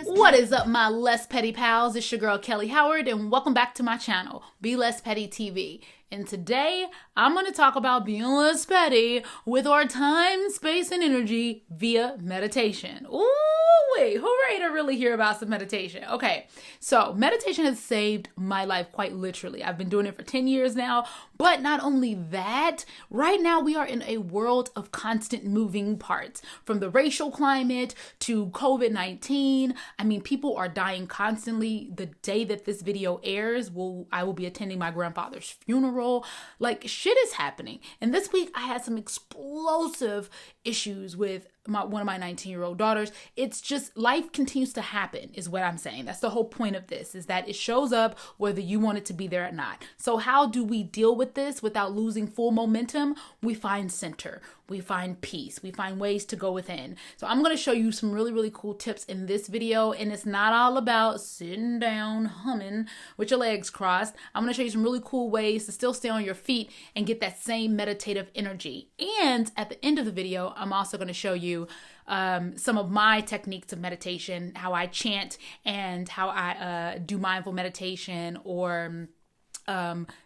What is up, my less petty pals? It's your girl Kellye Howard, and welcome back to my channel, Be Less Petty TV. And today, I'm going to talk about being less petty with our time, space, and energy via meditation. Ooh, wait, who ready to really hear about some meditation? Okay, so meditation has saved my life quite literally. I've been doing it for 10 years now, but not only that, right now we are in a world of constant moving parts, from the racial climate to COVID-19. I mean, people are dying constantly. The day that this video airs, I will be attending my grandfather's funeral. Like, shit is happening. And this week I had some explosive issues with one of my 19-year-old daughters. It's just, life continues to happen is what I'm saying. That's the whole point of this, is that it shows up whether you want it to be there or not. So how do we deal with this without losing full momentum? We find center. We find peace. We find ways to go within. So I'm going to show you some really, really cool tips in this video. And it's not all about sitting down, humming with your legs crossed. I'm going to show you some really cool ways to still stay on your feet and get that same meditative energy. And at the end of the video, I'm also going to show you some of my techniques of meditation, how I chant and how I do mindful meditation or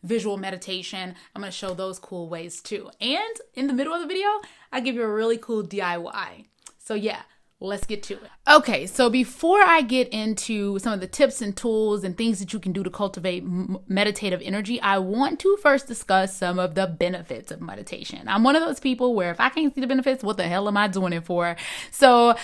visual meditation. I'm going to show those cool ways too. And in the middle of the video, I give you a really cool DIY. So yeah, let's get to it. Okay, so before I get into some of the tips and tools and things that you can do to cultivate meditative energy, I want to first discuss some of the benefits of meditation. I'm one of those people where if I can't see the benefits, what the hell am I doing it for? So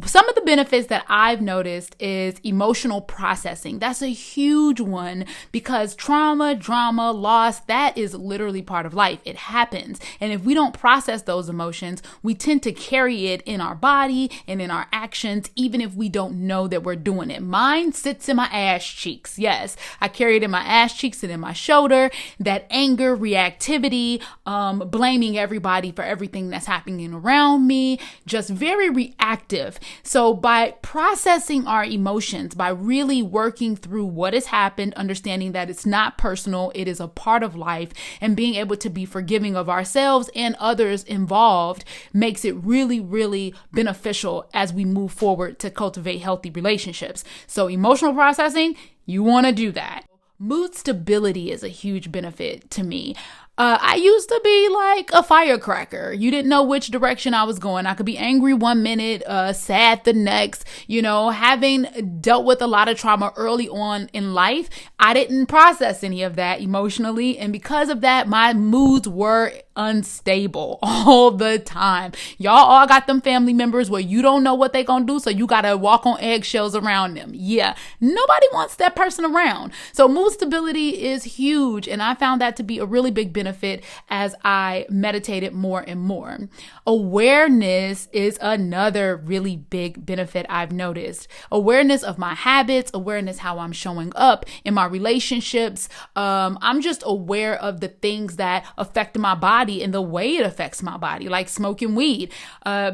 some of the benefits that I've noticed is emotional processing. That's a huge one because trauma, drama, loss, that is literally part of life. It happens. And if we don't process those emotions, we tend to carry it in our body and in our actions, even if we don't know that we're doing it. Mine sits in my ass cheeks. Yes, I carry it in my ass cheeks and in my shoulder. That anger, reactivity, blaming everybody for everything that's happening around me, just very reactive. So by processing our emotions, by really working through what has happened, understanding that it's not personal, it is a part of life, and being able to be forgiving of ourselves and others involved makes it really, really beneficial as we move forward to cultivate healthy relationships. So emotional processing, you want to do that. Mood stability is a huge benefit to me. I used to be like a firecracker. You didn't know which direction I was going. I could be angry one minute, sad the next. You know, having dealt with a lot of trauma early on in life, I didn't process any of that emotionally. And because of that, my moods were unstable all the time. Y'all all got them family members where you don't know what they gonna do, so you gotta walk on eggshells around them. Yeah, nobody wants that person around. So mood stability is huge, and I found that to be a really big benefit as I meditated more and more. Awareness is another really big benefit I've noticed. Awareness of my habits, awareness how I'm showing up in my relationships. I'm just aware of the things that affect my body and the way it affects my body, like smoking weed.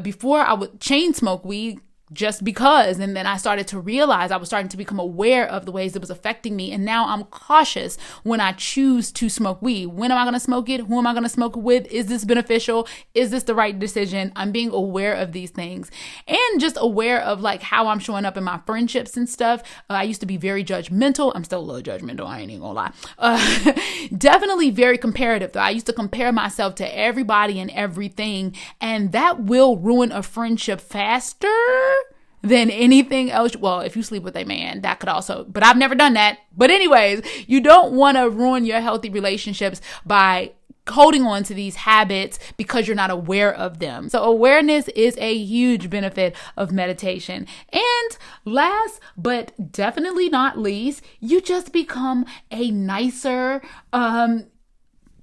Before I would chain smoke weed just because, and then I started to realize I was starting to become aware of the ways it was affecting me, and now I'm cautious when I choose to smoke weed. When am I going to smoke it? Who am I going to smoke it with? Is this beneficial? Is this the right decision? I'm being aware of these things and just aware of like how I'm showing up in my friendships and stuff. I used to be very judgmental. I'm still a little judgmental, I ain't even gonna lie. Definitely very comparative though. I used to compare myself to everybody and everything, and that will ruin a friendship faster than anything else. Well, if you sleep with a man, that could also, but I've never done that. But anyways, you don't want to ruin your healthy relationships by holding on to these habits because you're not aware of them. So awareness is a huge benefit of meditation. And last, but definitely not least, you just become a nicer,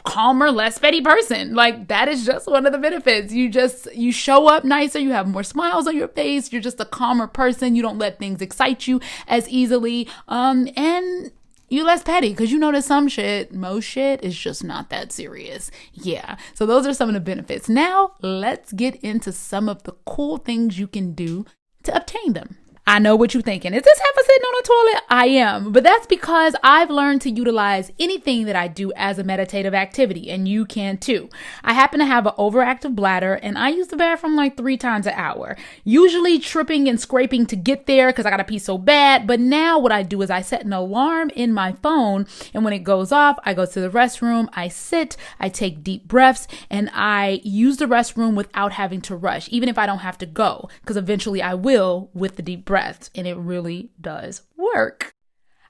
calmer, less petty person. Like, that is just one of the benefits. You show up nicer, you have more smiles on your face, you're just a calmer person, you don't let things excite you as easily, and you're less petty because you know that most shit is just not that serious. Yeah, so those are some of the benefits. Now let's get into some of the cool things you can do to obtain them. I know what you're thinking. Is this heifer sitting on a toilet? I am. But that's because I've learned to utilize anything that I do as a meditative activity, and you can too. I happen to have an overactive bladder, and I use the bathroom like 3 times an hour, usually tripping and scraping to get there because I got to pee so bad. But now what I do is I set an alarm in my phone, and when it goes off, I go to the restroom, I sit, I take deep breaths, and I use the restroom without having to rush, even if I don't have to go, because eventually I will with the deep breaths, and it really does work.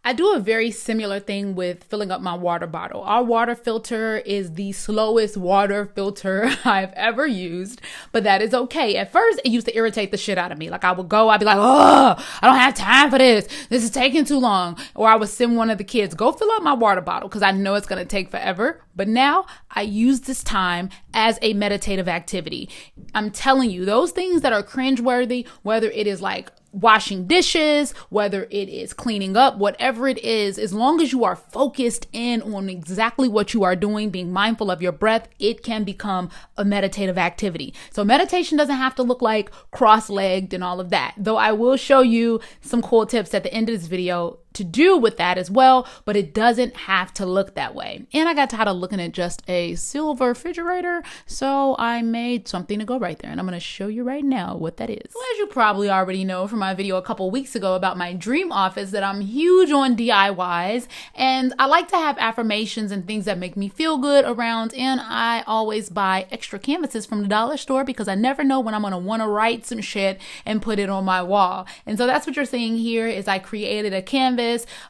I do a very similar thing with filling up my water bottle. Our water filter is the slowest water filter I've ever used, but that is okay. At first, it used to irritate the shit out of me. Like I'd be like, oh, I don't have time for this. This is taking too long. Or I would send one of the kids, go fill up my water bottle because I know it's going to take forever. But now I use this time as a meditative activity. I'm telling you, those things that are cringeworthy, whether it is like washing dishes, whether it is cleaning up, whatever it is, as long as you are focused in on exactly what you are doing, being mindful of your breath, it can become a meditative activity. So meditation doesn't have to look like cross-legged and all of that, though I will show you some cool tips at the end of this video to do with that as well, but it doesn't have to look that way. And I got tired of looking at just a silver refrigerator, so I made something to go right there, and I'm going to show you right now what that is. Well, as you probably already know from my video a couple weeks ago about my dream office, that I'm huge on DIYs, and I like to have affirmations and things that make me feel good around, and I always buy extra canvases from the dollar store because I never know when I'm going to want to write some shit and put it on my wall. And so that's what you're seeing here is I created a canvas,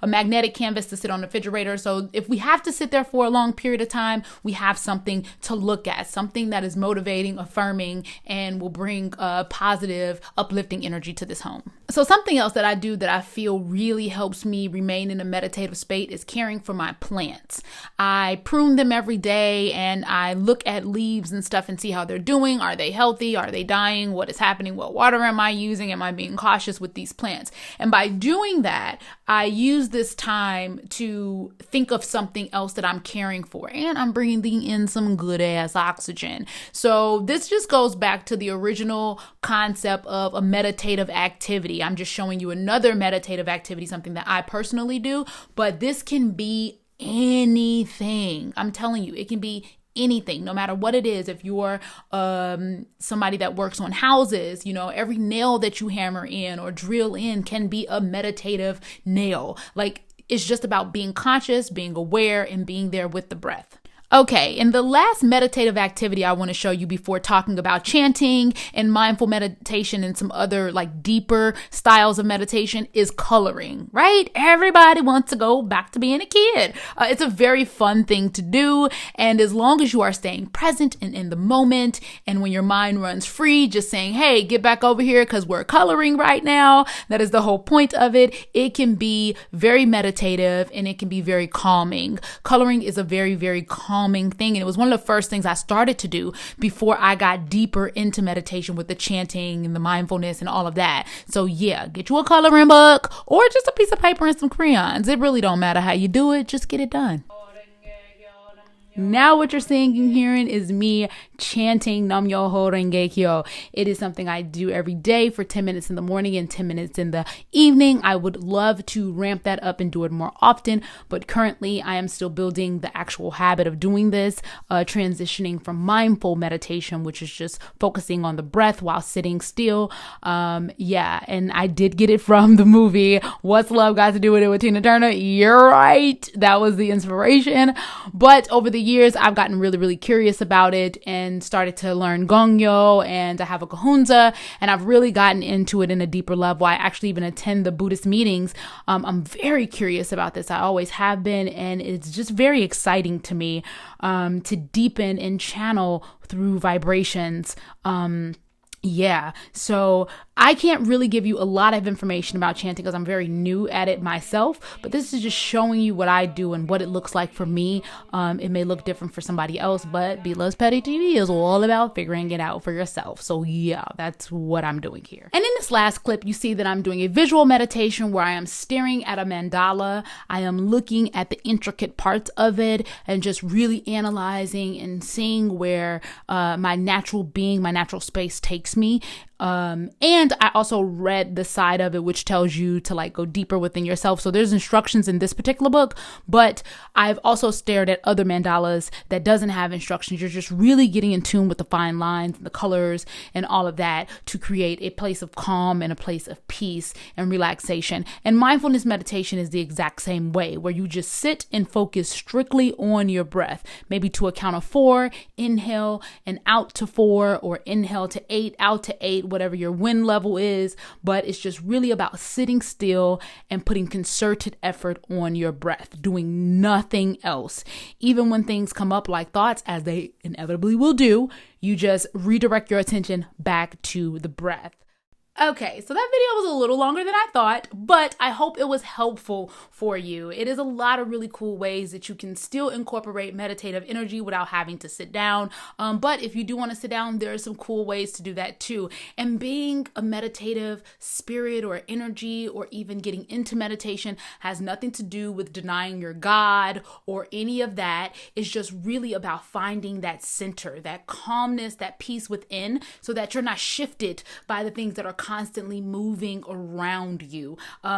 a magnetic canvas to sit on the refrigerator. So if we have to sit there for a long period of time, we have something to look at, something that is motivating, affirming, and will bring positive, uplifting energy to this home. So something else that I do that I feel really helps me remain in a meditative state is caring for my plants. I prune them every day, and I look at leaves and stuff and see how they're doing. Are they healthy? Are they dying? What is happening? What water am I using? Am I being cautious with these plants? And by doing that, I use this time to think of something else that I'm caring for, and I'm breathing in some good ass oxygen. So this just goes back to the original concept of a meditative activity. I'm just showing you another meditative activity, something that I personally do, but this can be anything. I'm telling you, it can be anything, no matter what it is. If you're somebody that works on houses, you know, every nail that you hammer in or drill in can be a meditative nail. Like, it's just about being conscious, being aware, and being there with the breath. Okay, and the last meditative activity I want to show you before talking about chanting and mindful meditation and some other like deeper styles of meditation is coloring, right? Everybody wants to go back to being a kid. It's a very fun thing to do, and as long as you are staying present and in the moment, and when your mind runs free, just saying, hey, get back over here because we're coloring right now. That is the whole point of it. It can be very meditative, and it can be very calming. Coloring is a very, very calming thing, and it was one of the first things I started to do before I got deeper into meditation with the chanting and the mindfulness and all of that. So yeah, get you a coloring book or just a piece of paper and some crayons. It really don't matter how you do it, just get it done. Now what you're seeing and hearing is me chanting Nam Myoho Renge Kyo. It is something I do every day for 10 minutes in the morning and 10 minutes in the evening. I would love to ramp that up and do it more often, but currently I am still building the actual habit of doing this, transitioning from mindful meditation, which is just focusing on the breath while sitting still. And I did get it from the movie What's Love Got to Do with It with Tina Turner. You're right. That was the inspiration. But over the years, I've gotten really, really curious about it and started to learn Gongyo, and I have a Kahunza, and I've really gotten into it in a deeper level. I actually even attend the Buddhist meetings. I'm very curious about this. I always have been, and it's just very exciting to me to deepen and channel through vibrations. So I can't really give you a lot of information about chanting because I'm very new at it myself, but this is just showing you what I do and what it looks like for me. It may look different for somebody else, but Be Less Petty TV is all about figuring it out for yourself. So yeah, that's what I'm doing here. And in this last clip, you see that I'm doing a visual meditation where I am staring at a mandala. I am looking at the intricate parts of it and just really analyzing and seeing where my natural being, my natural space takes me. And I also read the side of it, which tells you to like go deeper within yourself. So there's instructions in this particular book, but I've also stared at other mandalas that doesn't have instructions. You're just really getting in tune with the fine lines and the colors and all of that to create a place of calm and a place of peace and relaxation. And mindfulness meditation is the exact same way, where you just sit and focus strictly on your breath, maybe to a count of 4, inhale and out to 4, or inhale to 8, out to 8, whatever your wind level is. But it's just really about sitting still and putting concerted effort on your breath, doing nothing else. Even when things come up like thoughts, as they inevitably will do, you just redirect your attention back to the breath. Okay, so that video was a little longer than I thought, but I hope it was helpful for you. It is a lot of really cool ways that you can still incorporate meditative energy without having to sit down. But if you do want to sit down, there are some cool ways to do that too. And being a meditative spirit or energy, or even getting into meditation, has nothing to do with denying your God or any of that. It's just really about finding that center, that calmness, that peace within, so that you're not shifted by the things that are constantly moving around you.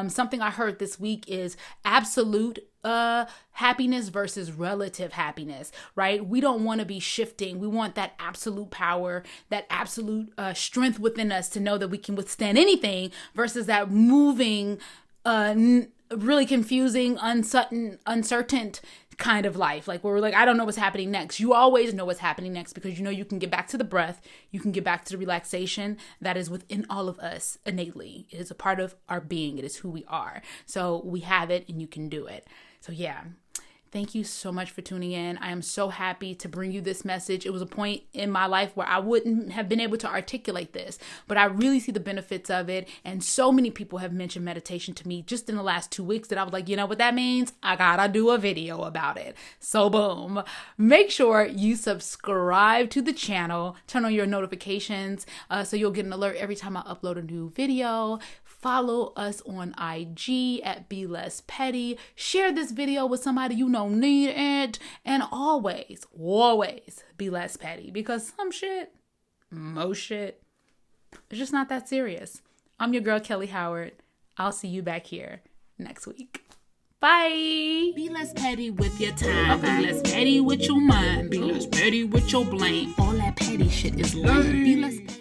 Something I heard this week is absolute happiness versus relative happiness, right? We don't want to be shifting. We want that absolute power, that absolute strength within us to know that we can withstand anything, versus that moving, really confusing, uncertain kind of life, like where we're like, I don't know what's happening next. You always know what's happening next, because you know you can get back to the breath, you can get back to the relaxation that is within all of us innately. It is a part of our being. It is who we are. So we have it, and you can do it. So yeah. Thank you so much for tuning in. I am so happy to bring you this message. It was a point in my life where I wouldn't have been able to articulate this, but I really see the benefits of it. And so many people have mentioned meditation to me just in the last 2 weeks that I was like, you know what that means? I gotta do a video about it. So boom. Make sure you subscribe to the channel, turn on your notifications so you'll get an alert every time I upload a new video. Follow us on IG at Be Less Petty. Share this video with somebody you know need it. And always be less petty, because most shit, it's just not that serious. I'm your girl, Kellye Howard. I'll see you back here next week. Bye. Be less petty with your time. Be less petty with your mind. Be less petty with your blame. All that petty shit is lame. Be less petty.